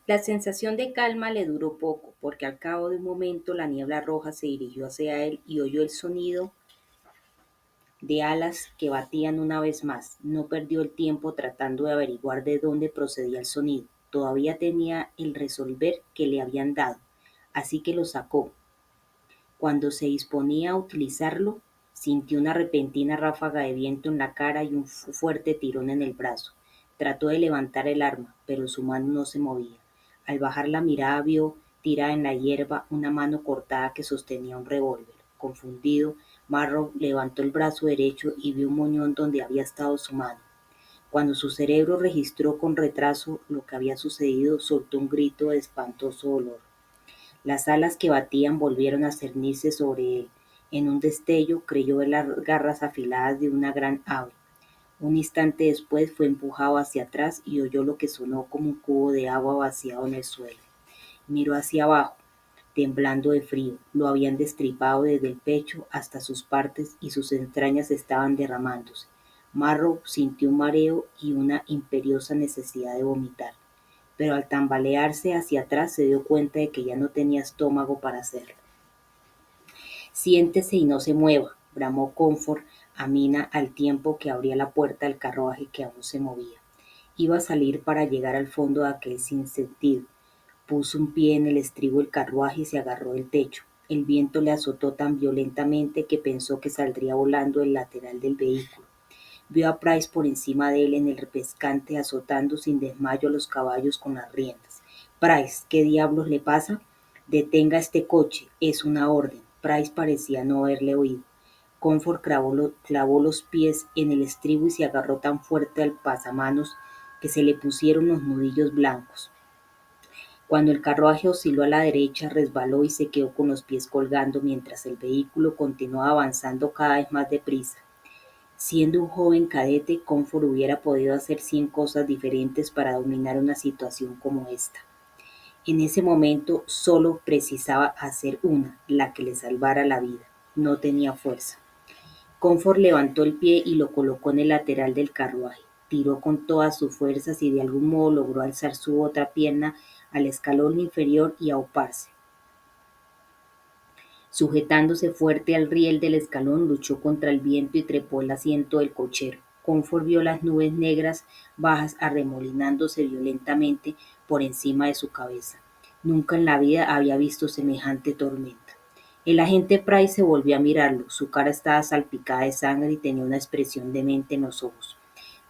La sensación de calma le duró poco, porque al cabo de un momento la niebla roja se dirigió hacia él y oyó el sonido de alas que batían una vez más. No perdió el tiempo tratando de averiguar de dónde procedía el sonido. Todavía tenía el resolver que le habían dado, así que lo sacó. Cuando se disponía a utilizarlo, sintió una repentina ráfaga de viento en la cara y un fuerte tirón en el brazo. Trató de levantar el arma, pero su mano no se movía. Al bajar la mirada vio, tirada en la hierba, una mano cortada que sostenía un revólver. Confundido, Marrow levantó el brazo derecho y vio un moñón donde había estado su mano. Cuando su cerebro registró con retraso lo que había sucedido, soltó un grito de espantoso dolor. Las alas que batían volvieron a cernirse sobre él. En un destello creyó ver las garras afiladas de una gran ave. Un instante después fue empujado hacia atrás y oyó lo que sonó como un cubo de agua vaciado en el suelo. Miró hacia abajo, temblando de frío. Lo habían destripado desde el pecho hasta sus partes y sus entrañas estaban derramándose. Marrow sintió un mareo y una imperiosa necesidad de vomitar, pero al tambalearse hacia atrás se dio cuenta de que ya no tenía estómago para hacerlo. Siéntese y no se mueva, bramó Comfort a Mina al tiempo que abría la puerta del carruaje que aún se movía. Iba a salir para llegar al fondo de aquel sinsentido. Puso un pie en el estribo del carruaje y se agarró del techo. El viento le azotó tan violentamente que pensó que saldría volando el lateral del vehículo. Vio a Price por encima de él en el pescante azotando sin desmayo a los caballos con las riendas. Price, ¿qué diablos le pasa? Detenga este coche, es una orden. Price parecía no haberle oído. Comfort clavó los pies en el estribo y se agarró tan fuerte al pasamanos que se le pusieron los nudillos blancos. Cuando el carruaje osciló a la derecha, resbaló y se quedó con los pies colgando mientras el vehículo continuaba avanzando cada vez más deprisa. Siendo un joven cadete, Comfort hubiera podido hacer 100 cosas diferentes para dominar una situación como esta. En ese momento solo precisaba hacer una, la que le salvara la vida. No tenía fuerza. Comfort levantó el pie y lo colocó en el lateral del carruaje. Tiró con todas sus fuerzas y de algún modo logró alzar su otra pierna al escalón inferior y auparse. Sujetándose fuerte al riel del escalón, luchó contra el viento y trepó el asiento del cochero. Comfort vio las nubes negras bajas arremolinándose violentamente por encima de su cabeza. Nunca en la vida había visto semejante tormenta. El agente Price se volvió a mirarlo. Su cara estaba salpicada de sangre y tenía una expresión demente en los ojos.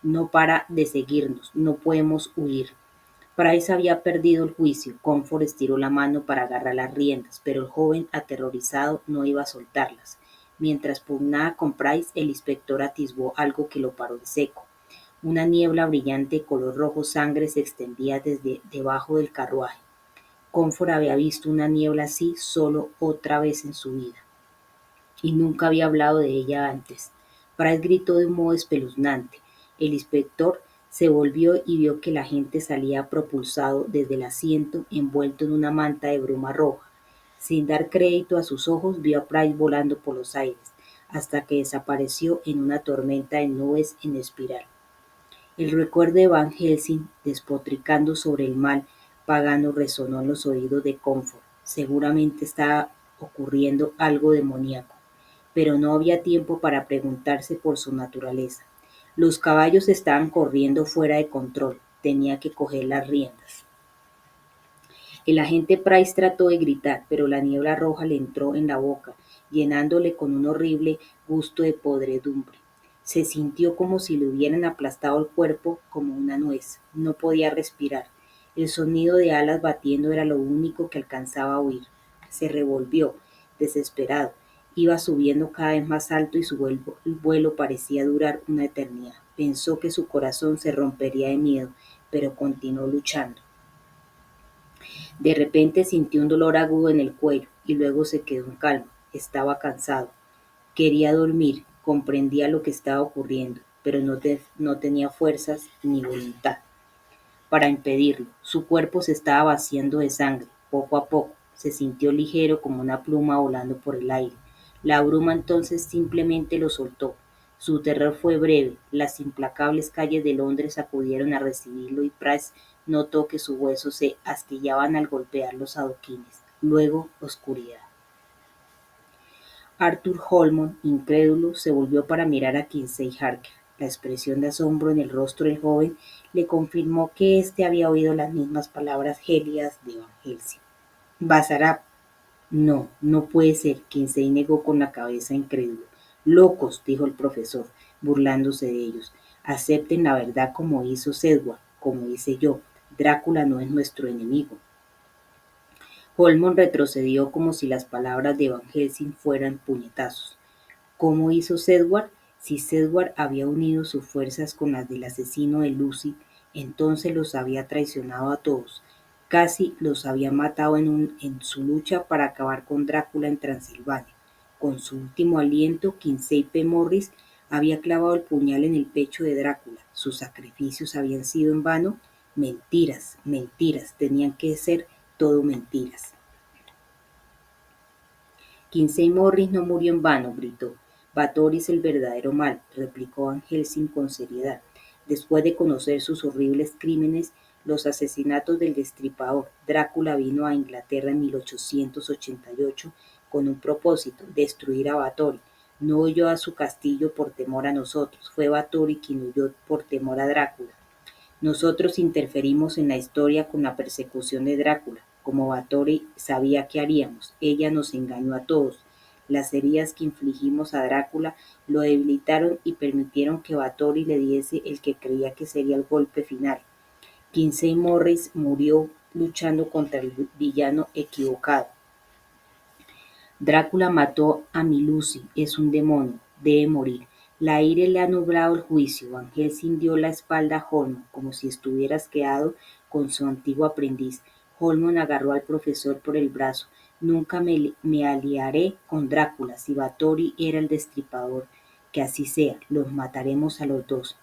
No para de seguirnos, no podemos huir. Price había perdido el juicio. Comfort estiró la mano para agarrar las riendas, pero el joven, aterrorizado, no iba a soltarlas. Mientras pugnaba con Price, el inspector atisbó algo que lo paró en seco. Una niebla brillante de color rojo sangre se extendía desde debajo del carruaje. Comfort había visto una niebla así solo otra vez en su vida, y nunca había hablado de ella antes. Price gritó de un modo espeluznante. El inspector se volvió y vio que el agente salía propulsado desde el asiento, envuelto en una manta de bruma roja. Sin dar crédito a sus ojos, vio a Price volando por los aires, hasta que desapareció en una tormenta de nubes en espiral. El recuerdo de Van Helsing despotricando sobre el mal pagano resonó en los oídos de Comfort. Seguramente estaba ocurriendo algo demoníaco, pero no había tiempo para preguntarse por su naturaleza. Los caballos estaban corriendo fuera de control. Tenía que coger las riendas. El agente Price trató de gritar, pero la niebla roja le entró en la boca, llenándole con un horrible gusto de podredumbre. Se sintió como si le hubieran aplastado el cuerpo como una nuez. No podía respirar. El sonido de alas batiendo era lo único que alcanzaba a oír. Se revolvió, desesperado. Iba subiendo cada vez más alto y su vuelo parecía durar una eternidad. Pensó que su corazón se rompería de miedo, pero continuó luchando. De repente sintió un dolor agudo en el cuello y luego se quedó en calma. Estaba cansado. Quería dormir, comprendía lo que estaba ocurriendo, pero no tenía fuerzas ni voluntad para impedirlo. Su cuerpo se estaba vaciando de sangre. Poco a poco se sintió ligero como una pluma volando por el aire. La bruma entonces simplemente lo soltó. Su terror fue breve. Las implacables calles de Londres acudieron a recibirlo y Price notó que sus huesos se astillaban al golpear los adoquines. Luego, oscuridad. Arthur Holmond, incrédulo, se volvió para mirar a Kinsey Harker. La expresión de asombro en el rostro del joven le confirmó que éste había oído las mismas palabras gélidas de Van Helsing. Basarab. No, no puede ser. Kinsey negó con la cabeza incrédulo. Locos, dijo el profesor, burlándose de ellos. Acepten la verdad como hizo Sedgwick, como hice yo. Drácula no es nuestro enemigo. Holmond retrocedió como si las palabras de Van Helsing fueran puñetazos. ¿Cómo hizo Sedgwick? Si Sedgwick había unido sus fuerzas con las del asesino de Lucy, entonces los había traicionado a todos. Casi los había matado en su lucha para acabar con Drácula en Transilvania. Con su último aliento, Kinsey P. Morris había clavado el puñal en el pecho de Drácula. ¿Sus sacrificios habían sido en vano? Mentiras, mentiras, tenían que ser todo mentiras. Kinsey Morris no murió en vano, gritó. Báthory es el verdadero mal, replicó Van Helsing con seriedad. Después de conocer sus horribles crímenes, los asesinatos del Destripador, Drácula vino a Inglaterra en 1888 con un propósito, destruir a Báthory. No huyó a su castillo por temor a nosotros, fue Báthory quien huyó por temor a Drácula. Nosotros interferimos en la historia con la persecución de Drácula. Como Báthory sabía qué haríamos, ella nos engañó a todos. Las heridas que infligimos a Drácula lo debilitaron y permitieron que Báthory le diese el que creía que sería el golpe final. Kinsey Morris murió luchando contra el villano equivocado. Drácula mató a mi Lucy, es un demonio, debe morir. La aire le ha nublado el juicio. Van Helsing dio la espalda a Holmond, como si estuviera asqueado con su antiguo aprendiz. Holmond agarró al profesor por el brazo. Nunca me aliaré con Drácula. Si Báthory era el destripador, que así sea, los mataremos a los dos.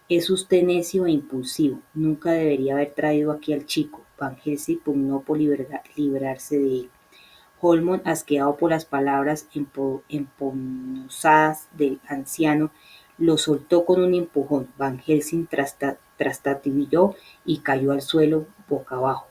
Es usted necio e impulsivo. Nunca debería haber traído aquí al chico. Van Helsing pugnó por librarse de él. Holmond, asqueado por las palabras emponzoñadas del anciano, lo soltó con un empujón. Van Helsing trastabiló y cayó al suelo boca abajo.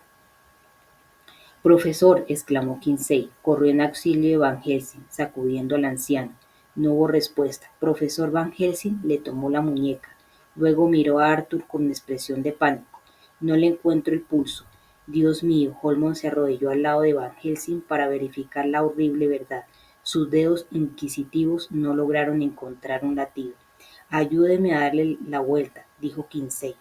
Profesor, exclamó Kinsey. Corrió en auxilio de Van Helsing, sacudiendo al anciano. No hubo respuesta. Profesor Van Helsing le tomó la muñeca. Luego miró a Arthur con expresión de pánico. No le encuentro el pulso. Dios mío, Holmond se arrodilló al lado de Van Helsing para verificar la horrible verdad. Sus dedos inquisitivos no lograron encontrar un latido. Ayúdeme a darle la vuelta, dijo Kinsey.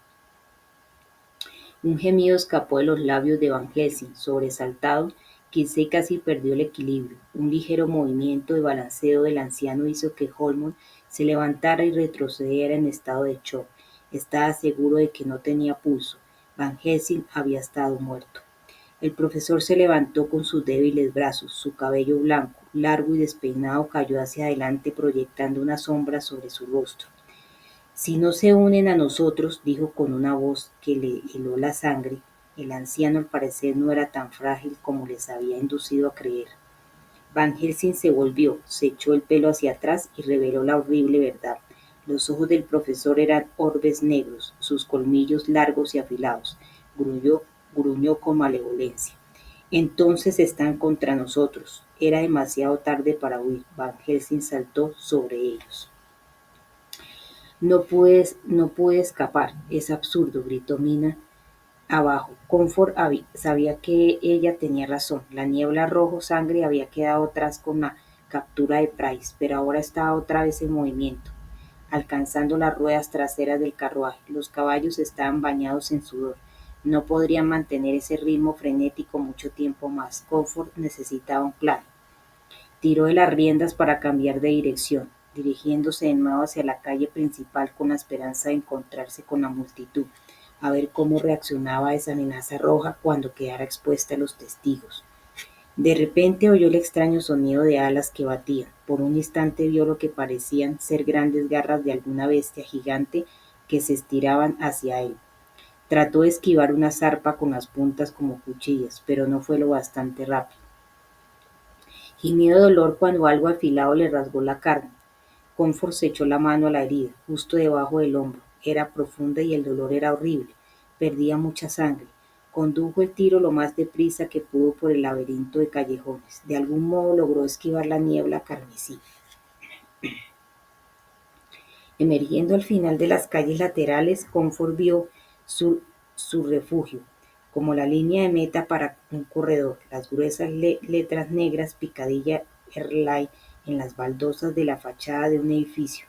Un gemido escapó de los labios de Van Helsing. Sobresaltado, Kinsey casi perdió el equilibrio. Un ligero movimiento de balanceo del anciano hizo que Holmond se levantara y retrocediera en estado de shock. Estaba seguro de que no tenía pulso. Van Helsing había estado muerto. El profesor se levantó con sus débiles brazos. Su cabello blanco, largo y despeinado cayó hacia adelante proyectando una sombra sobre su rostro. Si no se unen a nosotros, dijo con una voz que le heló la sangre, el anciano al parecer no era tan frágil como les había inducido a creer. Van Helsing se volvió, se echó el pelo hacia atrás y reveló la horrible verdad. Los ojos del profesor eran orbes negros, sus colmillos largos y afilados. Gruñó con malevolencia. Entonces están contra nosotros. Era demasiado tarde para huir. Van Helsing saltó sobre ellos. No pude escapar. Es absurdo, gritó Mina abajo. Comfort sabía que ella tenía razón. La niebla rojo sangre había quedado atrás con la captura de Price, pero ahora estaba otra vez en movimiento, alcanzando las ruedas traseras del carruaje. Los caballos estaban bañados en sudor. No podrían mantener ese ritmo frenético mucho tiempo más. Comfort necesitaba un plan. Tiró de las riendas para cambiar de dirección, dirigiéndose de nuevo hacia la calle principal con la esperanza de encontrarse con la multitud, a ver cómo reaccionaba esa amenaza roja cuando quedara expuesta a los testigos. De repente oyó el extraño sonido de alas que batían. Por un instante vio lo que parecían ser grandes garras de alguna bestia gigante que se estiraban hacia él. Trató de esquivar una zarpa con las puntas como cuchillas, pero no fue lo bastante rápido. Gimió de dolor cuando algo afilado le rasgó la carne. Comfort se echó la mano a la herida, justo debajo del hombro. Era profunda y el dolor era horrible. Perdía mucha sangre. Condujo el tiro lo más deprisa que pudo por el laberinto de callejones. De algún modo logró esquivar la niebla carmesí. Emergiendo al final de las calles laterales, Comfort vio su, su refugio, como la línea de meta para un corredor, las gruesas letras negras picadilla Airline en las baldosas de la fachada de un edificio.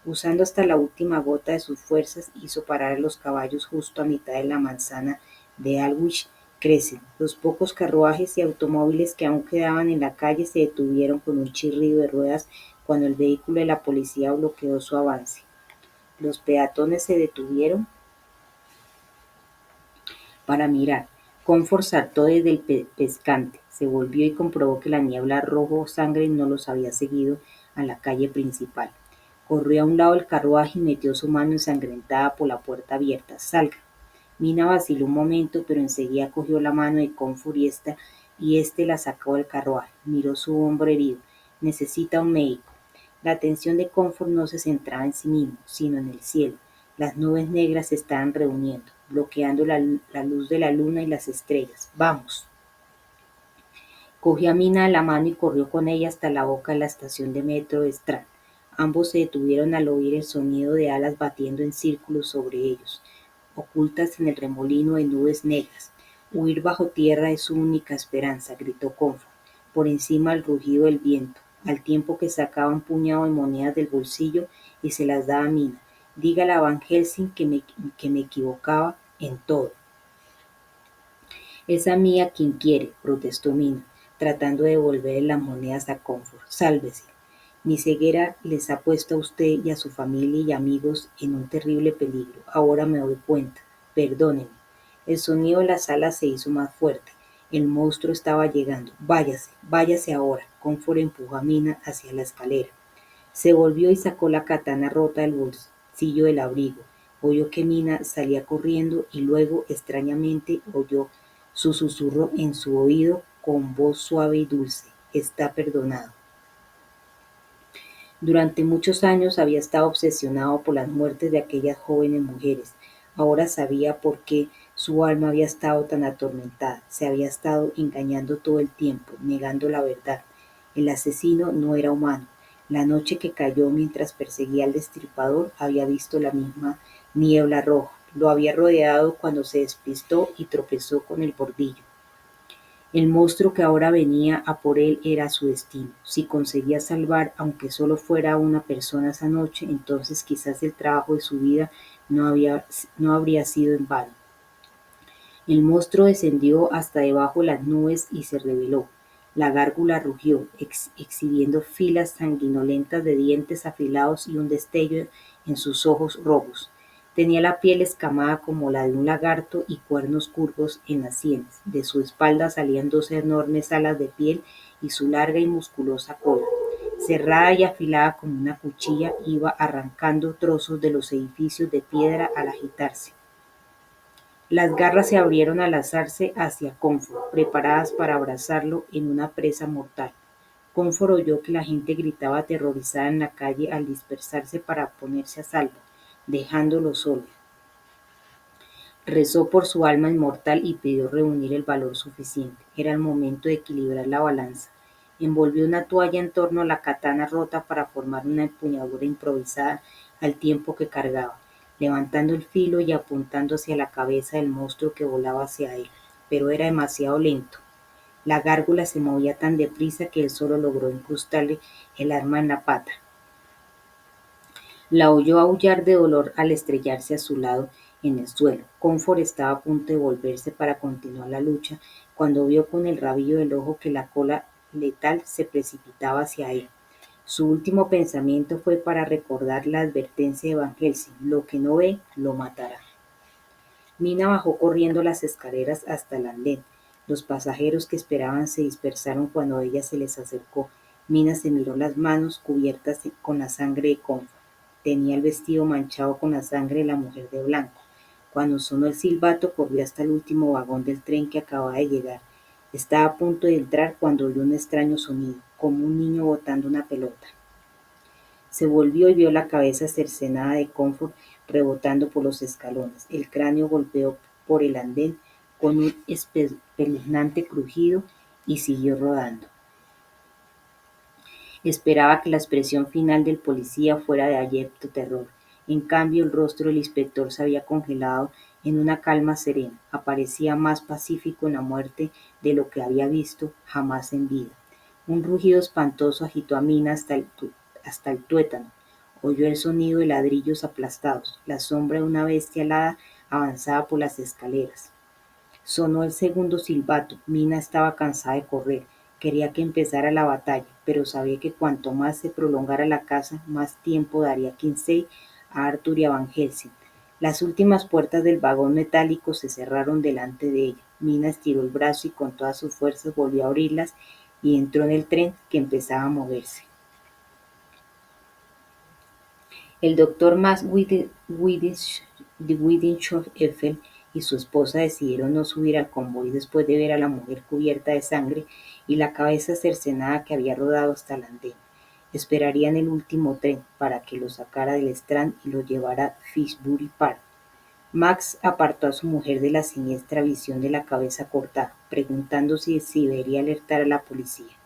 Usando hasta la última gota de sus fuerzas, hizo parar a los caballos justo a mitad de la manzana de Aldwych Crescent. Los pocos carruajes y automóviles que aún quedaban en la calle se detuvieron con un chirrido de ruedas cuando el vehículo de la policía bloqueó su avance. Los peatones se detuvieron para mirar. Comfort saltó desde el pescante, se volvió y comprobó que la niebla rojo sangre no los había seguido a la calle principal. Corrió a un lado del carruaje y metió su mano ensangrentada por la puerta abierta. ¡Salga! Mina vaciló un momento, pero enseguida cogió la mano de Comfort y este la sacó del carruaje. Miró su hombro herido. Necesita un médico. La atención de Comfort no se centraba en sí mismo, sino en el cielo. Las nubes negras se estaban reuniendo, bloqueando la luz de la luna y las estrellas. ¡Vamos! Cogió a Mina de la mano y corrió con ella hasta la boca de la estación de metro de Strand. Ambos se detuvieron al oír el sonido de alas batiendo en círculos sobre ellos, ocultas en el remolino de nubes negras. Huir bajo tierra es su única esperanza, gritó Comfort, por encima del rugido del viento, al tiempo que sacaba un puñado de monedas del bolsillo y se las daba a Mina. Dígale a Van Helsing que me equivocaba en todo. Es a mí a quien quiere, protestó Mina, tratando de devolverle las monedas a Comfort. Sálvese. Mi ceguera les ha puesto a usted y a su familia y amigos en un terrible peligro. Ahora me doy cuenta. Perdónenme. El sonido de la sala se hizo más fuerte. El monstruo estaba llegando. Váyase, váyase ahora. Comfort empujó a Mina hacia la escalera. Se volvió y sacó la katana rota del bolsillo del abrigo. Oyó que Mina salía corriendo y luego, extrañamente, oyó su susurro en su oído con voz suave y dulce. Está perdonado. Durante muchos años había estado obsesionado por las muertes de aquellas jóvenes mujeres. Ahora sabía por qué su alma había estado tan atormentada. Se había estado engañando todo el tiempo, negando la verdad. El asesino no era humano. La noche que cayó mientras perseguía al destripador había visto la misma niebla roja. Lo había rodeado cuando se despistó y tropezó con el bordillo. El monstruo que ahora venía a por él era su destino. Si conseguía salvar, aunque solo fuera a una persona esa noche, entonces quizás el trabajo de su vida no habría sido en vano. El monstruo descendió hasta debajo de las nubes y se reveló. La gárgula rugió, exhibiendo filas sanguinolentas de dientes afilados y un destello en sus ojos rojos. Tenía la piel escamada como la de un lagarto y cuernos curvos en las sienes. De su espalda salían dos enormes alas de piel y su larga y musculosa cola, cerrada y afilada como una cuchilla, iba arrancando trozos de los edificios de piedra al agitarse. Las garras se abrieron al alzarse hacia Comfort, preparadas para abrazarlo en una presa mortal. Comfort oyó que la gente gritaba aterrorizada en la calle al dispersarse para ponerse a salvo, dejándolo solo. Rezó por su alma inmortal y pidió reunir el valor suficiente. Era el momento de equilibrar la balanza. Envolvió una toalla en torno a la katana rota para formar una empuñadura improvisada al tiempo que cargaba, levantando el filo y apuntando hacia la cabeza del monstruo que volaba hacia él. Pero era demasiado lento. La gárgula se movía tan deprisa que él solo logró incrustarle el arma en la pata. La oyó aullar de dolor al estrellarse a su lado en el suelo. Comfort estaba a punto de volverse para continuar la lucha cuando vio con el rabillo del ojo que la cola letal se precipitaba hacia él. Su último pensamiento fue para recordar la advertencia de Van Helsing: lo que no ve, lo matará. Mina bajó corriendo las escaleras hasta el andén. Los pasajeros que esperaban se dispersaron cuando ella se les acercó. Mina se miró las manos cubiertas con la sangre de Comfort. Tenía el vestido manchado con la sangre de la mujer de blanco. Cuando sonó el silbato, corrió hasta el último vagón del tren que acababa de llegar. Estaba a punto de entrar cuando oyó un extraño sonido, como un niño botando una pelota. Se volvió y vio la cabeza cercenada de Comfort rebotando por los escalones. El cráneo golpeó por el andén con un espeluznante crujido y siguió rodando. Esperaba que la expresión final del policía fuera de abyecto terror. En cambio, el rostro del inspector se había congelado en una calma serena. Parecía más pacífico en la muerte de lo que había visto jamás en vida. Un rugido espantoso agitó a Mina hasta el tuétano. Oyó el sonido de ladrillos aplastados. La sombra de una bestia alada avanzaba por las escaleras. Sonó el segundo silbato. Mina estaba cansada de correr. Quería que empezara la batalla, pero sabía que cuanto más se prolongara la caza, más tiempo daría Kinsey a Arthur y a Van Helsing. Las últimas puertas del vagón metálico se cerraron delante de ella. Mina estiró el brazo y con todas sus fuerzas volvió a abrirlas y entró en el tren que empezaba a moverse. El doctor Max Wittenschow-Eiffel y su esposa decidieron no subir al convoy después de ver a la mujer cubierta de sangre y la cabeza cercenada que había rodado hasta el andén. Esperarían el último tren para que lo sacara del Strand y lo llevara a Finsbury Park. Max apartó a su mujer de la siniestra visión de la cabeza cortada, preguntándose si debería alertar a la policía.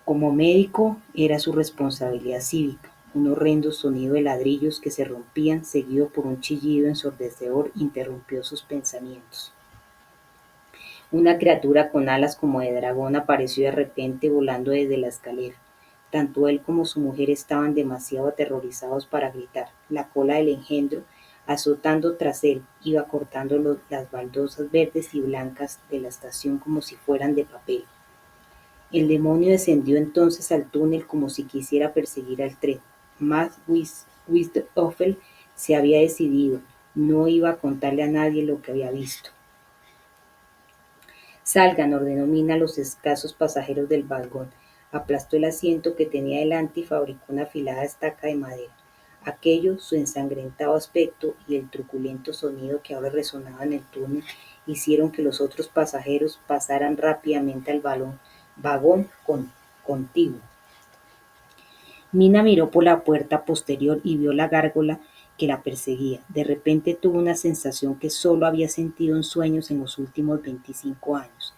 Como médico, era su responsabilidad cívica. Un horrendo sonido de ladrillos que se rompían, seguido por un chillido ensordecedor, interrumpió sus pensamientos. Una criatura con alas como de dragón apareció de repente volando desde la escalera. Tanto él como su mujer estaban demasiado aterrorizados para gritar. La cola del engendro, azotando tras él, iba cortando las baldosas verdes y blancas de la estación como si fueran de papel. El demonio descendió entonces al túnel como si quisiera perseguir al tren. Max Wittenschow se había decidido. No iba a contarle a nadie lo que había visto. Salgan, ordenó Mina a los escasos pasajeros del vagón. Aplastó el asiento que tenía delante y fabricó una afilada estaca de madera. Aquello, su ensangrentado aspecto y el truculento sonido que ahora resonaba en el túnel hicieron que los otros pasajeros pasaran rápidamente al vagón contiguo. Mina miró por la puerta posterior y vio la gárgola que la perseguía. De repente tuvo una sensación que solo había sentido en sueños en los últimos 25 años.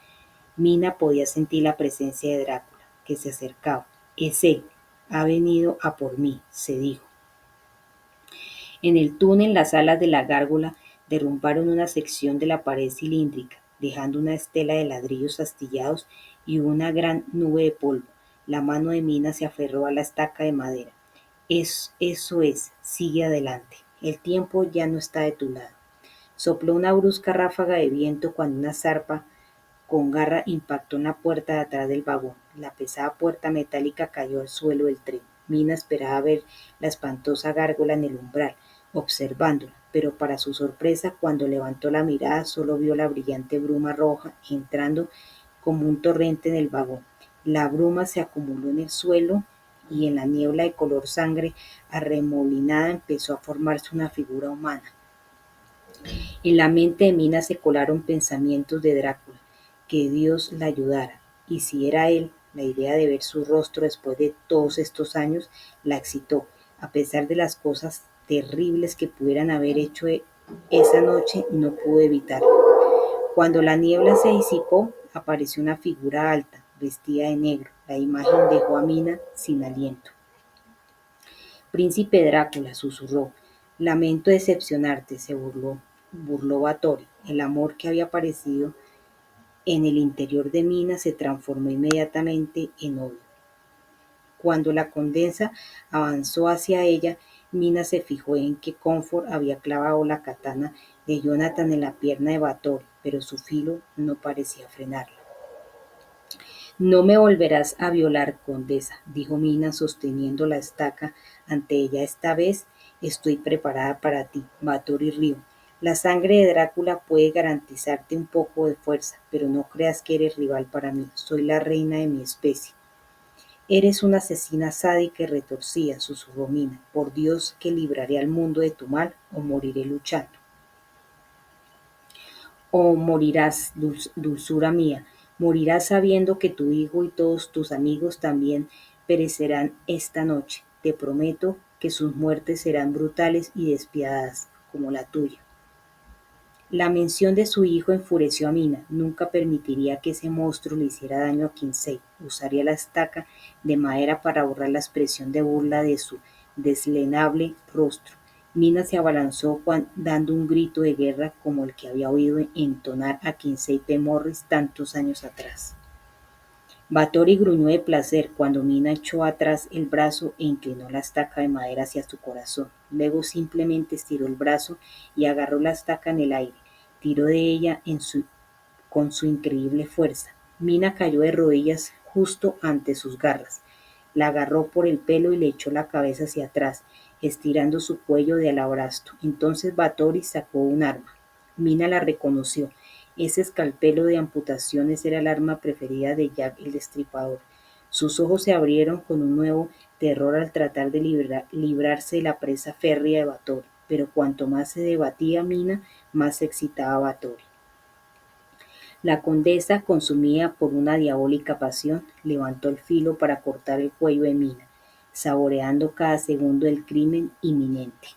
Mina podía sentir la presencia de Drácula, que se acercaba. Es él, ha venido a por mí, se dijo. En el túnel, las alas de la gárgola derrumbaron una sección de la pared cilíndrica, dejando una estela de ladrillos astillados y una gran nube de polvo. La mano de Mina se aferró a la estaca de madera. Eso es, sigue adelante. El tiempo ya no está de tu lado. Sopló una brusca ráfaga de viento cuando una zarpa con garra impactó en la puerta de atrás del vagón. La pesada puerta metálica cayó al suelo del tren. Mina esperaba ver la espantosa gárgola en el umbral, observándola, pero para su sorpresa, cuando levantó la mirada, solo vio la brillante bruma roja entrando como un torrente en el vagón. La bruma se acumuló en el suelo y en la niebla de color sangre arremolinada empezó a formarse una figura humana. En la mente de Mina se colaron pensamientos de Drácula, que Dios la ayudara, y si era él, la idea de ver su rostro después de todos estos años la excitó, a pesar de las cosas terribles que pudieran haber hecho esa noche, no pudo evitarlo. Cuando la niebla se disipó, apareció una figura alta, vestida de negro. La imagen dejó a Mina sin aliento. Príncipe Drácula, susurró. Lamento decepcionarte, se burló Báthory. El amor que había aparecido en el interior de Mina se transformó inmediatamente en odio. Cuando la condesa avanzó hacia ella, Mina se fijó en que Comfort había clavado la katana de Jonathan en la pierna de Báthory, pero su filo no parecía frenarla. No me volverás a violar, condesa, dijo Mina sosteniendo la estaca ante ella. Esta vez estoy preparada para ti. Báthory rió. La sangre de Drácula puede garantizarte un poco de fuerza, pero no creas que eres rival para mí. Soy la reina de mi especie. Eres una asesina sádica y retorcida, susurró Mina. Por Dios que libraré al mundo de tu mal o moriré luchando. O morirás, dulzura mía, morirás sabiendo que tu hijo y todos tus amigos también perecerán esta noche. Te prometo que sus muertes serán brutales y despiadadas, como la tuya. La mención de su hijo enfureció a Mina. Nunca permitiría que ese monstruo le hiciera daño a Kinsey. Usaría la estaca de madera para borrar la expresión de burla de su deslenable rostro. Mina se abalanzó dando un grito de guerra como el que había oído entonar a Kinsey P. Morris tantos años atrás. Báthory gruñó de placer cuando Mina echó atrás el brazo e inclinó la estaca de madera hacia su corazón. Luego simplemente estiró el brazo y agarró la estaca en el aire. Tiró de ella con su increíble fuerza. Mina cayó de rodillas justo ante sus garras. La agarró por el pelo y le echó la cabeza hacia atrás, estirando su cuello de alabastro. Entonces Báthory sacó un arma. Mina la reconoció. Ese escalpelo de amputaciones era el arma preferida de Jack el Destripador. Sus ojos se abrieron con un nuevo terror al tratar de librarse de la presa férrea de Báthory, pero cuanto más se debatía Mina, más se excitaba Báthory. La condesa, consumida por una diabólica pasión, levantó el filo para cortar el cuello de Mina, saboreando cada segundo del crimen inminente.